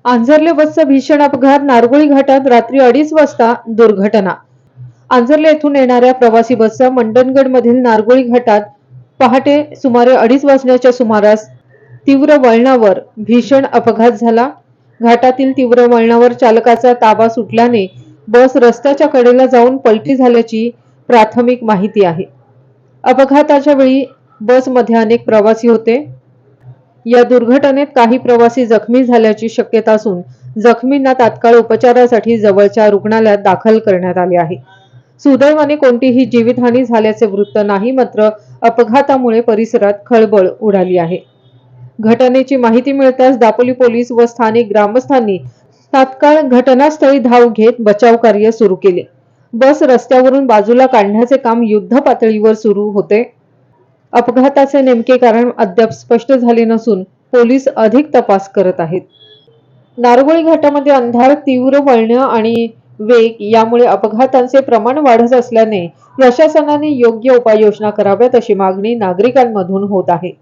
आंझरले बसचा भीषण अपघात. नारगोळी घाटात रात्री 2:30 वाजता दुर्घटना. आंझरले येथून येणाऱ्या प्रवासी बसचा मंडणगड मधील नारगोळी घाटात पहाटे सुमारे 2:30 वाजण्याच्या सुमारास तीव्र वळणावर भीषण अपघात झाला. घाटातील तीव्र वळणावर चालकाचा ताबा सुटल्याने बस रस्त्याच्या कडेला जाऊन पलटी झाल्याची प्राथमिक माहिती आहे. अपघाताच्या वेळी बसमध्ये अनेक प्रवासी होते. या दुर्घटनेत काही प्रवासी जखमी झाल्याची शक्यता असून जखमींना तात्काळ उपचारासाठी जवळच्या रुग्णालयात दाखल करण्यात आले आहे. सुदैवाने कोणतीही जीवितहानी झाल्याचे वृत्त नाही. मात्र अपघातामुळे परिसरात खळबळ उडाली आहे. घटनेची माहिती मिळताच दापोली पोलीस व स्थानिक ग्रामस्थांनी तात्काळ घटनास्थळी धाव घेत बचाव कार्य सुरू केले. बस रस्त्यावरून बाजूला काढण्याचे काम युद्ध पातळीवर सुरू होते. अपघाताचे नेमके कारण अद्याप स्पष्ट झाले नसून पोलीस अधिक तपास करत आहेत. नारगोळी घाटामध्ये अंधार, तीव्र वळण आणि वेग यामुळे अपघातांचे प्रमाण वाढत असल्याने प्रशासनाने योग्य उपाययोजना कराव्यात अशी मागणी नागरिकांमधून होत आहे.